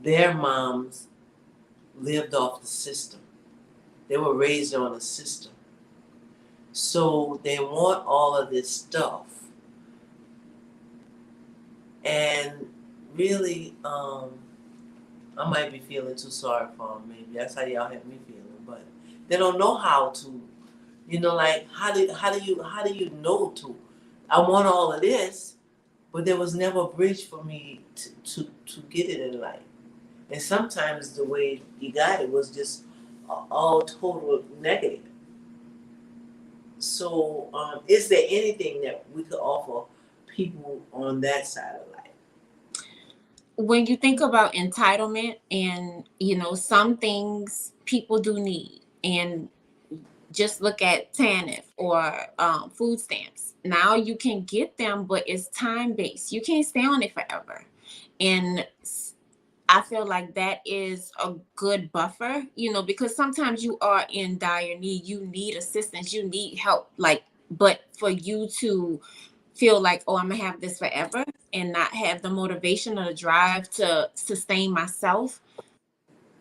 their moms lived off the system. They were raised on the system. So they want all of this stuff. And really, I might be feeling too sorry for them, maybe. That's how y'all have me feeling. But they don't know how to, like how do you know to? I want all of this, but there was never a bridge for me to get it in life. And sometimes the way you got it was just all total negative. So, is there anything that we could offer people on that side of life? When you think about entitlement and, some things people do need, and just look at TANF or food stamps. Now you can get them, but it's time-based. You can't stay on it forever. And I feel like that is a good buffer, because sometimes you are in dire need. You need assistance. You need help. But for you to feel like, oh, I'm gonna have this forever and not have the motivation or the drive to sustain myself,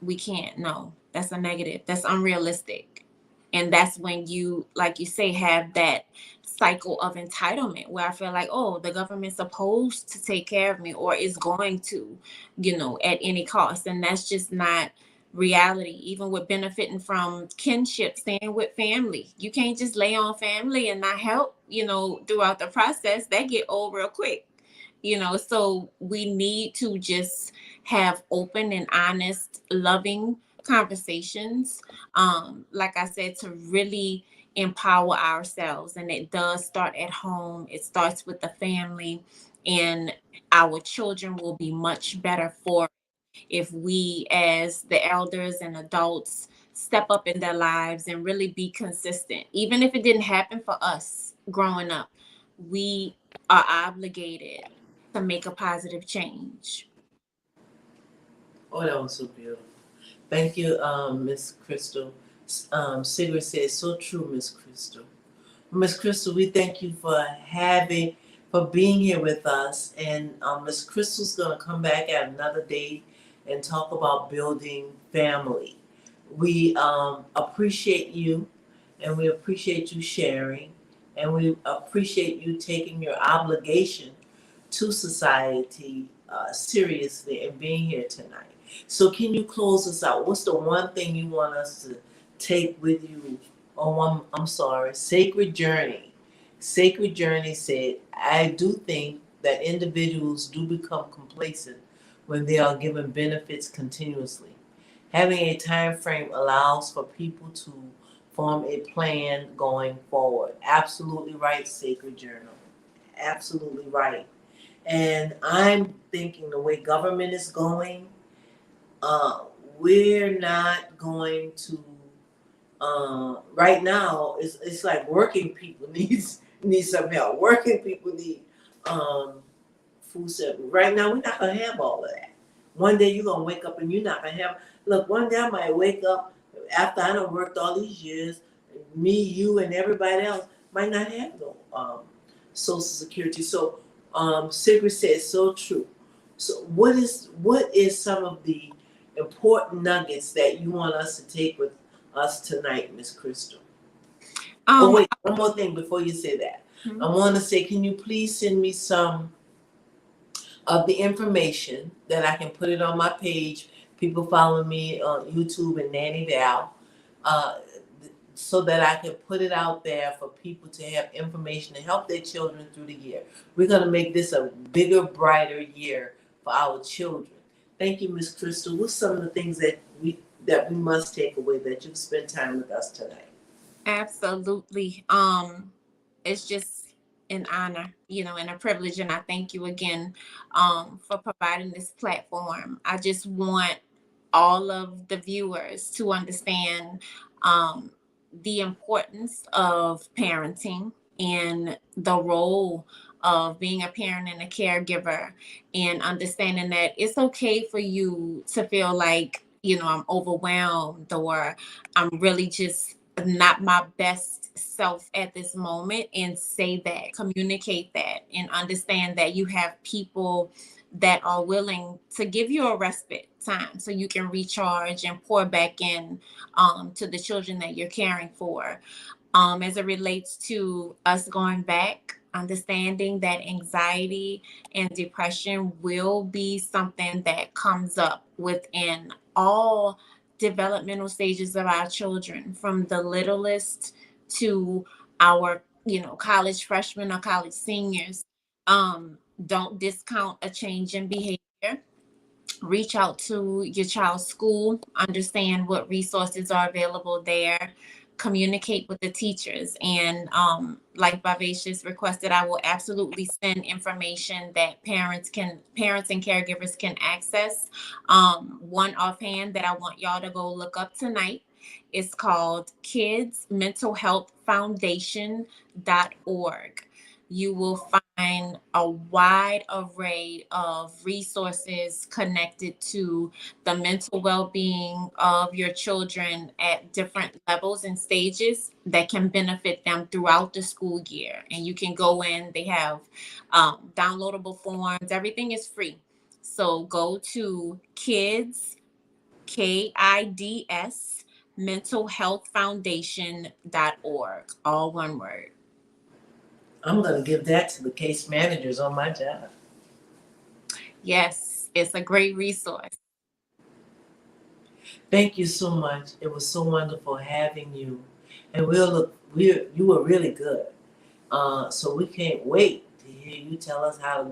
we can't. No, that's a negative. That's unrealistic. And that's when you, like you say, have that cycle of entitlement where I feel like, oh, the government's supposed to take care of me or is going to, at any cost. And that's just not reality. Even with benefiting from kinship, staying with family, you can't just lay on family and not help, throughout the process. That get old real quick. So we need to just have open and honest, loving conversations. Like I said, to really empower ourselves. And it does start at home, it starts with the family, and our children will be much better for if we, as the elders and adults, step up in their lives and really be consistent. Even if it didn't happen for us growing up, we are obligated to make a positive change. Oh, that was so beautiful. Thank you, Miss Crystal. Sigrid says, so true, Miss Crystal. Miss Crystal, we thank you for being here with us. And Miss Crystal's going to come back at another date and talk about building family. We appreciate you, and we appreciate you sharing, and we appreciate you taking your obligation to society seriously and being here tonight. So can you close us out? What's the one thing you want us to take with you on one, I'm sorry, Sacred Journey? Sacred Journey said, I do think that individuals do become complacent when they are given benefits continuously. Having a time frame allows for people to form a plan going forward. Absolutely right, Sacred Journal. Absolutely right. And I'm thinking the way government is going, uh, we're not going to. Right now, it's like working people need some help. Working people need um, food service. Right now, we're not gonna have all of that. One day you're gonna wake up and you're not gonna have. Look, one day I might wake up after I done worked all these years. Me, you, and everybody else might not have no Social Security. So, Sigrid says so true. So, what is some of the important nuggets that you want us to take with us tonight, Miss Crystal? Oh Um, wait, one more thing before you say that. I want to say, can you please send me some of the information that I can put it on my page? People follow me on YouTube and Nanny Val, uh, so that I can put it out there for people to have information to help their children through the year. We're gonna make this a bigger, brighter year for our children. Thank you, Miss Crystal. What's some of the things that we must take away that you've spent time with us tonight? Absolutely. It's just an honor, and a privilege, and I thank you again for providing this platform. I just want all of the viewers to understand um the importance of parenting and the role of being a parent and a caregiver, and understanding that it's okay for you to feel like, I'm overwhelmed, or I'm really just not my best self at this moment, and say that, communicate that, and understand that you have people that are willing to give you a respite time so you can recharge and pour back in to the children that you're caring for. As it relates to us going back, understanding that anxiety and depression will be something that comes up within all developmental stages of our children, from the littlest to our, college freshmen or college seniors. Don't discount a change in behavior. Reach out to your child's school, understand what resources are available there, communicate with the teachers. And like Vivacious requested, I will absolutely send information that parents and caregivers can access. One offhand that I want y'all to go look up tonight is called kidsmentalhealthfoundation.org. you will find a wide array of resources connected to the mental well-being of your children at different levels and stages that can benefit them throughout the school year. And you can go in, they have downloadable forms, everything is free. So go to KIDS mentalhealthfoundation.org, all one word. I'm going to give that to the case managers on my job. Yes, it's a great resource. Thank you so much. It was so wonderful having you. And you were really good. So we can't wait to hear you tell us how to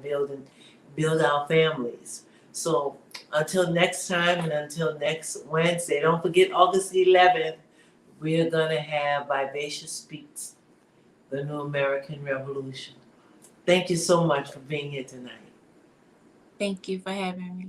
build our families. So until next time and until next Wednesday, don't forget August 11th, we're going to have Vivacious Speaks, the New American Revolution. Thank you so much for being here tonight. Thank you for having me.